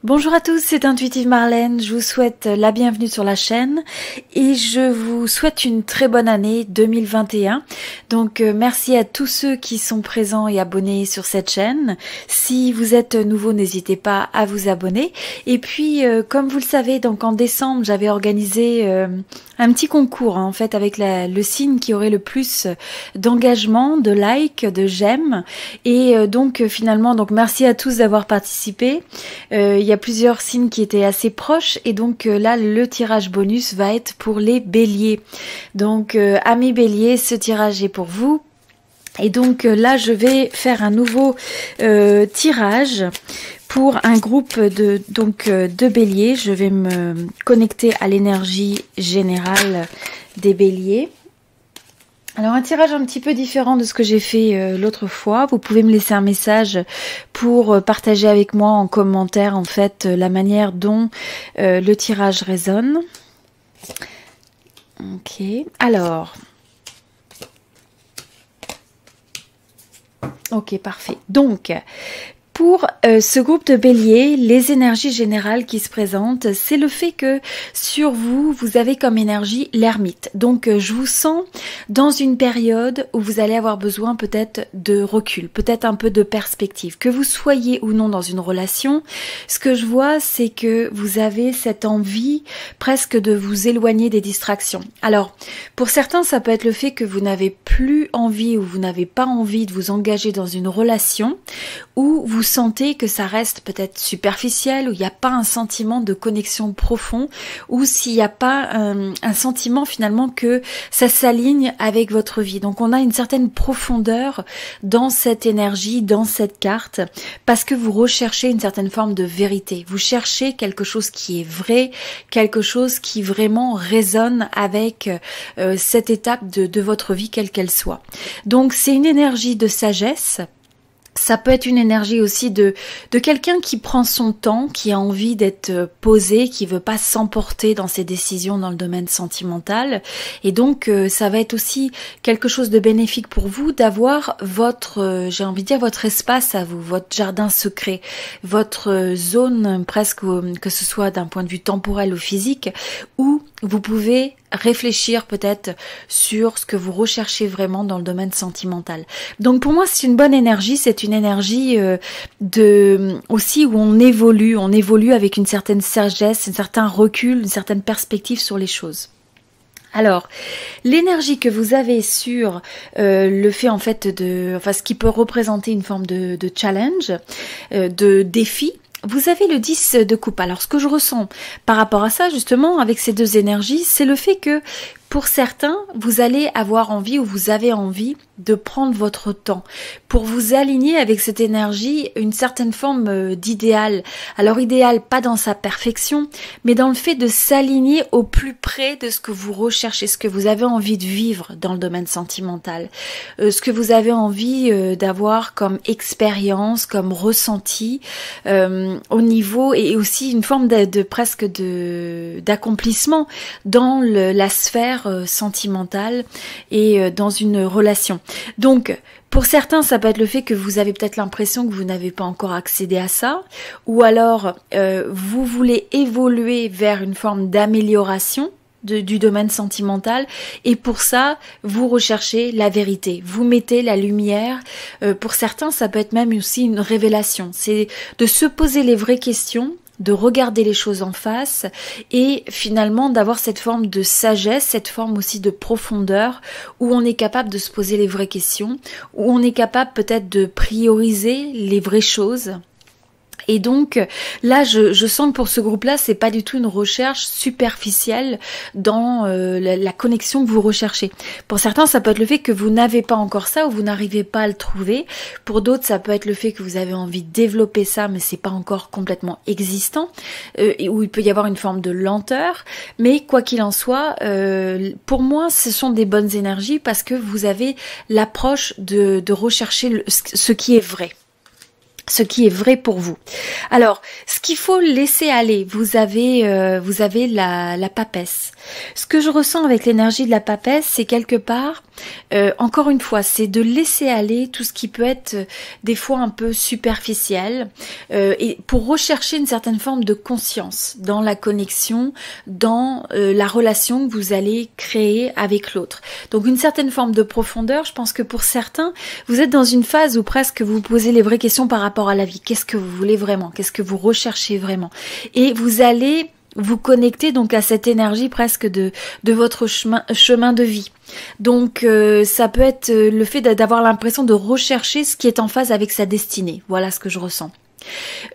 Bonjour à tous, c'est Intuitive Marlène, je vous souhaite la bienvenue sur la chaîne et je vous souhaite une très bonne année 2021. Donc merci à tous ceux qui sont présents et abonnés sur cette chaîne. Si vous êtes nouveau, n'hésitez pas à vous abonner. Et puis comme vous le savez, donc en décembre, j'avais organisé un petit concours en fait avec le signe qui aurait le plus d'engagement, de likes, de j'aime. Et donc finalement, donc merci à tous d'avoir participé. Il y a plusieurs signes qui étaient assez proches et donc là le tirage bonus va être pour les béliers. Donc amis béliers, ce tirage est pour vous. Et donc là je vais faire un nouveau tirage pour un groupe de béliers. Je vais me connecter à l'énergie générale des béliers. Alors un tirage un petit peu différent de ce que j'ai fait l'autre fois. Vous pouvez me laisser un message pour partager avec moi en commentaire en fait la manière dont le tirage résonne. Ok, alors. Ok, parfait. Donc, pour ce groupe de béliers, les énergies générales qui se présentent, c'est le fait que sur vous, vous avez comme énergie l'ermite. Donc je vous sens dans une période où vous allez avoir besoin peut-être de recul, peut-être un peu de perspective. Que vous soyez ou non dans une relation, ce que je vois, c'est que vous avez cette envie presque de vous éloigner des distractions. Alors, pour certains, ça peut être le fait que vous n'avez plus envie ou vous n'avez pas envie de vous engager dans une relation où vous sentez que ça reste peut-être superficiel, où il n'y a pas un sentiment de connexion profond, ou s'il n'y a pas un sentiment finalement que ça s'aligne avec votre vie. Donc on a une certaine profondeur dans cette énergie, dans cette carte, parce que vous recherchez une certaine forme de vérité. Vous cherchez quelque chose qui est vrai, quelque chose qui vraiment résonne avec cette étape de votre vie, quelle qu'elle soit. Donc c'est une énergie de sagesse. Ça peut être une énergie aussi de quelqu'un qui prend son temps, qui a envie d'être posé, qui veut pas s'emporter dans ses décisions dans le domaine sentimental. Et donc, ça va être aussi quelque chose de bénéfique pour vous d'avoir votre, j'ai envie de dire, votre espace à vous, votre jardin secret, votre zone presque, que ce soit d'un point de vue temporel ou physique, où vous pouvez réfléchir peut-être sur ce que vous recherchez vraiment dans le domaine sentimental. Donc pour moi c'est une bonne énergie, c'est une énergie aussi où on évolue avec une certaine sagesse, un certain recul, une certaine perspective sur les choses. Alors, l'énergie que vous avez sur le fait en fait ce qui peut représenter une forme de challenge, de défi. Vous avez le 10 de coupe. Alors, ce que je ressens par rapport à ça, justement, avec ces deux énergies, c'est le fait que, pour certains, vous allez avoir envie ou vous avez envie de prendre votre temps pour vous aligner avec cette énergie, une certaine forme d'idéal. Alors, idéal, pas dans sa perfection, mais dans le fait de s'aligner au plus près de ce que vous recherchez, ce que vous avez envie de vivre dans le domaine sentimental, ce que vous avez envie d'avoir comme expérience, comme ressenti, au niveau et aussi une forme presque d'accomplissement dans la sphère sentimentale et dans une relation. Donc, pour certains, ça peut être le fait que vous avez peut-être l'impression que vous n'avez pas encore accédé à ça, ou alors vous voulez évoluer vers une forme d'amélioration du domaine sentimental, et pour ça, vous recherchez la vérité, vous mettez la lumière. Pour certains, ça peut être même aussi une révélation, c'est de se poser les vraies questions, de regarder les choses en face et finalement d'avoir cette forme de sagesse, cette forme aussi de profondeur où on est capable de se poser les vraies questions, où on est capable peut-être de prioriser les vraies choses. Et donc là, je sens que pour ce groupe-là, c'est pas du tout une recherche superficielle dans la connexion que vous recherchez. Pour certains, ça peut être le fait que vous n'avez pas encore ça ou vous n'arrivez pas à le trouver. Pour d'autres, ça peut être le fait que vous avez envie de développer ça, mais c'est pas encore complètement existant, et où il peut y avoir une forme de lenteur. Mais quoi qu'il en soit, pour moi, ce sont des bonnes énergies parce que vous avez l'approche de rechercher ce qui est vrai. Ce qui est vrai pour vous. Alors, ce qu'il faut laisser aller, vous avez la papesse. Ce que je ressens avec l'énergie de la papesse, c'est quelque part encore une fois, c'est de laisser aller tout ce qui peut être des fois un peu superficiel, et pour rechercher une certaine forme de conscience dans la connexion, dans la relation que vous allez créer avec l'autre. Donc une certaine forme de profondeur. Je pense que pour certains, vous êtes dans une phase où presque vous vous posez les vraies questions par rapport à la vie. Qu'est-ce que vous voulez vraiment? Qu'est-ce que vous recherchez vraiment? Et vous allez vous connecter donc à cette énergie presque de votre chemin de vie. Donc ça peut être le fait d'avoir l'impression de rechercher ce qui est en phase avec sa destinée. Voilà ce que je ressens.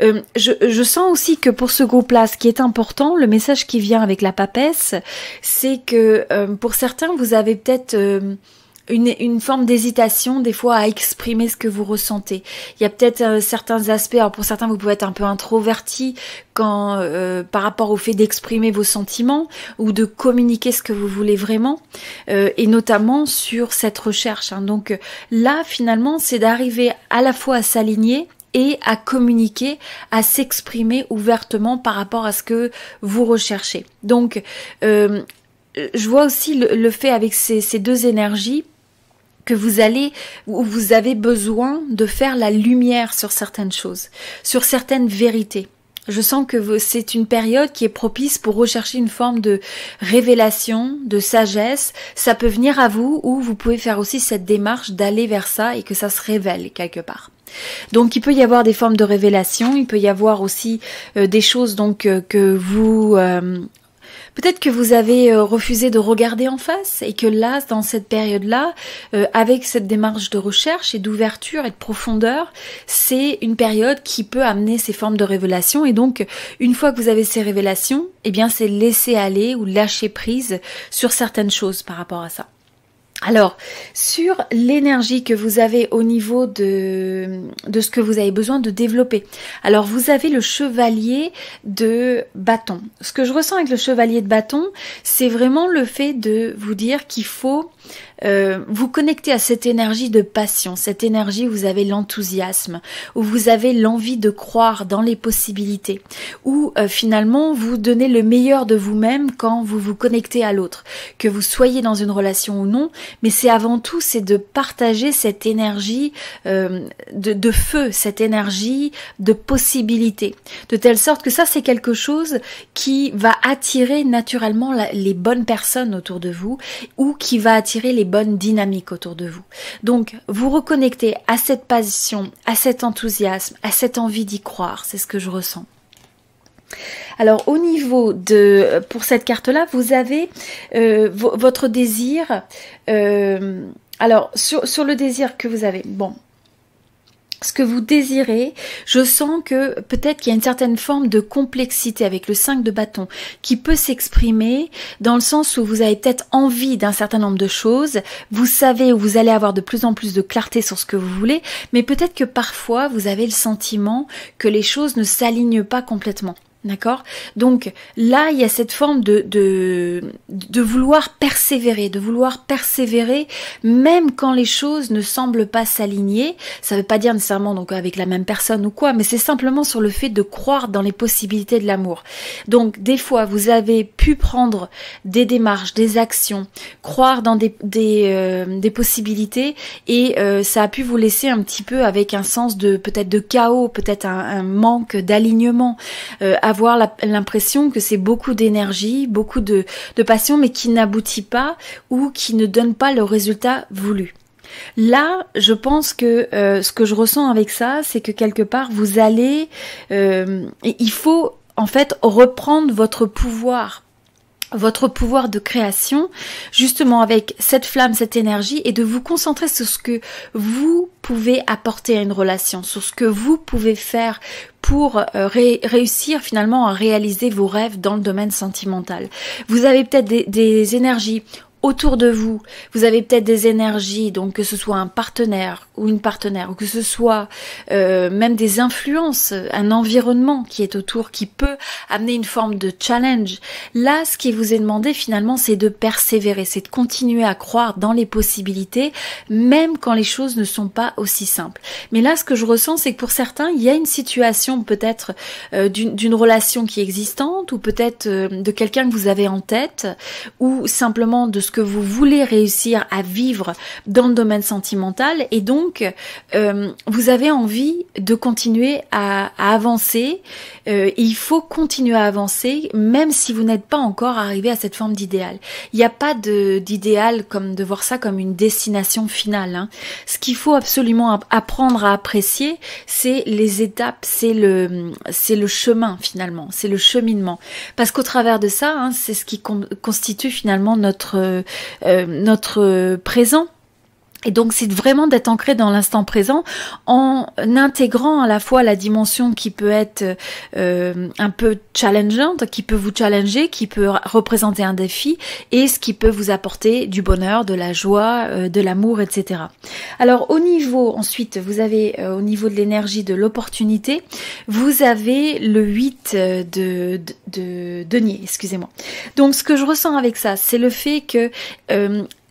Je sens aussi que pour ce groupe-là, ce qui est important, le message qui vient avec la papesse, c'est que pour certains, vous avez peut-être une forme d'hésitation des fois à exprimer ce que vous ressentez. Il y a peut-être certains aspects, alors pour certains vous pouvez être un peu introverti quand par rapport au fait d'exprimer vos sentiments ou de communiquer ce que vous voulez vraiment, et notamment sur cette recherche. Donc là finalement c'est d'arriver à la fois à s'aligner et à communiquer, à s'exprimer ouvertement par rapport à ce que vous recherchez. Donc je vois aussi le fait avec ces deux énergies que vous avez besoin de faire la lumière sur certaines choses, sur certaines vérités. Je sens que c'est une période qui est propice pour rechercher une forme de révélation, de sagesse. Ça peut venir à vous ou vous pouvez faire aussi cette démarche d'aller vers ça et que ça se révèle quelque part. Donc il peut y avoir des formes de révélation, il peut y avoir aussi des choses donc que vous... Peut-être que vous avez refusé de regarder en face et que là, dans cette période-là, avec cette démarche de recherche et d'ouverture et de profondeur, c'est une période qui peut amener ces formes de révélation. Et donc, une fois que vous avez ces révélations, eh bien, c'est laisser aller ou lâcher prise sur certaines choses par rapport à ça. Alors, sur l'énergie que vous avez au niveau de ce que vous avez besoin de développer. Alors, vous avez le chevalier de bâton. Ce que je ressens avec le chevalier de bâton, c'est vraiment le fait de vous dire qu'il faut vous connecter à cette énergie de passion, cette énergie où vous avez l'enthousiasme, où vous avez l'envie de croire dans les possibilités, où finalement vous donnez le meilleur de vous-même quand vous vous connectez à l'autre, que vous soyez dans une relation ou non, mais c'est avant tout, c'est de partager cette énergie de feu, cette énergie de possibilité, de telle sorte que ça c'est quelque chose qui va attirer naturellement les bonnes personnes autour de vous, ou qui va attirer les bonnes dynamiques autour de vous. Donc, vous reconnectez à cette passion, à cet enthousiasme, à cette envie d'y croire, c'est ce que je ressens. Alors, au niveau pour cette carte-là, vous avez votre désir. Alors, sur le désir que vous avez, bon, ce que vous désirez, je sens que peut-être qu'il y a une certaine forme de complexité avec le 5 de bâton qui peut s'exprimer dans le sens où vous avez peut-être envie d'un certain nombre de choses, vous savez où vous allez avoir de plus en plus de clarté sur ce que vous voulez, mais peut-être que parfois vous avez le sentiment que les choses ne s'alignent pas complètement. D'accord? Donc là, il y a cette forme de vouloir persévérer, même quand les choses ne semblent pas s'aligner. Ça ne veut pas dire nécessairement donc avec la même personne ou quoi, mais c'est simplement sur le fait de croire dans les possibilités de l'amour. Donc des fois, vous avez pu prendre des démarches, des actions, croire dans des possibilités, et ça a pu vous laisser un petit peu avec un sens de peut-être de chaos, peut-être un manque d'alignement, avoir l'impression que c'est beaucoup d'énergie, beaucoup de passion, mais qui n'aboutit pas ou qui ne donne pas le résultat voulu. Là, je pense que ce que je ressens avec ça, c'est que quelque part, vous allez... il faut en fait reprendre votre pouvoir de création, justement avec cette flamme, cette énergie, et de vous concentrer sur ce que vous pouvez apporter à une relation, sur ce que vous pouvez faire pour réussir finalement à réaliser vos rêves dans le domaine sentimental. Vous avez peut-être des énergies autour de vous, vous avez peut-être des énergies, donc que ce soit un partenaire ou une partenaire, ou que ce soit même des influences, un environnement qui est autour, qui peut amener une forme de challenge. Là, ce qui vous est demandé finalement, c'est de persévérer, c'est de continuer à croire dans les possibilités, même quand les choses ne sont pas aussi simples. Mais là, ce que je ressens, c'est que pour certains, il y a une situation peut-être d'une relation qui est existante, ou peut-être de quelqu'un que vous avez en tête, ou simplement de ce que vous voulez réussir à vivre dans le domaine sentimental, et donc vous avez envie de continuer à avancer. Il faut continuer à avancer même si vous n'êtes pas encore arrivé à cette forme d'idéal. Il n'y a pas d'idéal comme de voir ça comme une destination finale, hein. Ce qu'il faut absolument apprendre à apprécier, c'est les étapes, c'est le chemin finalement, c'est le cheminement. Parce qu'au travers de ça, hein, c'est ce qui constitue finalement notre présent. Et donc c'est vraiment d'être ancré dans l'instant présent en intégrant à la fois la dimension qui peut être un peu challengeante, qui peut vous challenger, qui peut représenter un défi, et ce qui peut vous apporter du bonheur, de la joie, de l'amour, etc. Alors au niveau, ensuite, vous avez au niveau de l'énergie, de l'opportunité, vous avez le 8 de denier, excusez-moi. Donc ce que je ressens avec ça, c'est le fait que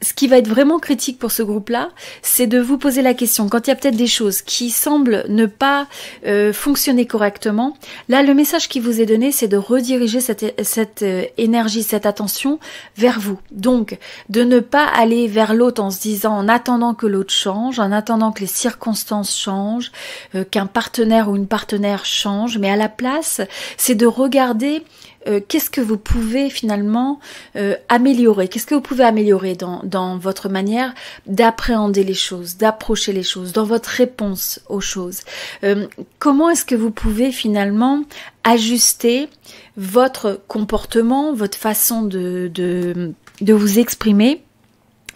ce qui va être vraiment critique pour ce groupe-là, c'est de vous poser la question, quand il y a peut-être des choses qui semblent ne pas fonctionner correctement, là le message qui vous est donné, c'est de rediriger cette énergie, cette attention vers vous. Donc, de ne pas aller vers l'autre en se disant, en attendant que l'autre change, en attendant que les circonstances changent, qu'un partenaire ou une partenaire change, mais à la place, c'est de regarder qu'est-ce que vous pouvez finalement améliorer, qu'est-ce que vous pouvez améliorer dans votre manière d'appréhender les choses, d'approcher les choses, dans votre réponse aux choses. Comment est-ce que vous pouvez finalement ajuster votre comportement, votre façon de vous exprimer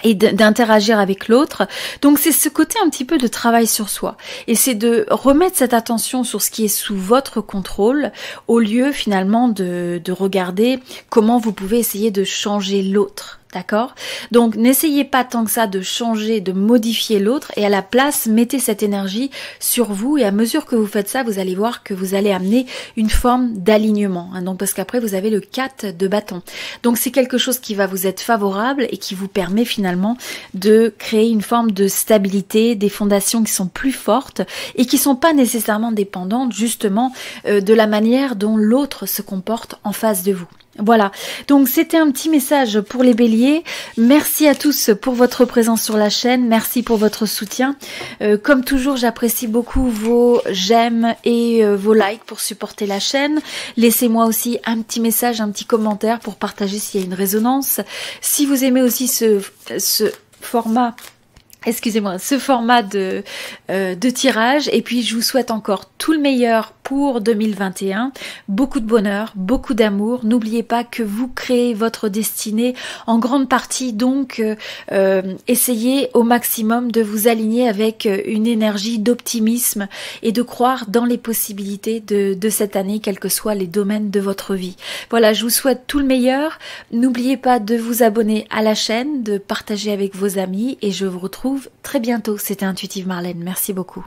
et d'interagir avec l'autre. Donc c'est ce côté un petit peu de travail sur soi, et c'est de remettre cette attention sur ce qui est sous votre contrôle au lieu finalement de regarder comment vous pouvez essayer de changer l'autre. D'accord? Donc n'essayez pas tant que ça de changer, de modifier l'autre, et à la place mettez cette énergie sur vous, et à mesure que vous faites ça, vous allez voir que vous allez amener une forme d'alignement, hein, donc parce qu'après vous avez le 4 de bâton. Donc c'est quelque chose qui va vous être favorable et qui vous permet finalement de créer une forme de stabilité, des fondations qui sont plus fortes et qui sont pas nécessairement dépendantes justement de la manière dont l'autre se comporte en face de vous. Voilà, donc c'était un petit message pour les béliers. Merci à tous pour votre présence sur la chaîne, merci pour votre soutien. Comme toujours, j'apprécie beaucoup vos j'aime et vos likes pour supporter la chaîne. Laissez-moi aussi un petit message, un petit commentaire pour partager s'il y a une résonance. Si vous aimez aussi ce format, ce format de tirage, et puis je vous souhaite encore tout le meilleur pour 2021, beaucoup de bonheur, beaucoup d'amour. N'oubliez pas que vous créez votre destinée en grande partie, donc essayez au maximum de vous aligner avec une énergie d'optimisme et de croire dans les possibilités de cette année, quels que soient les domaines de votre vie. Voilà, je vous souhaite tout le meilleur. N'oubliez pas de vous abonner à la chaîne, de partager avec vos amis, et je vous retrouve très bientôt. C'était Intuitive Marlène, merci beaucoup.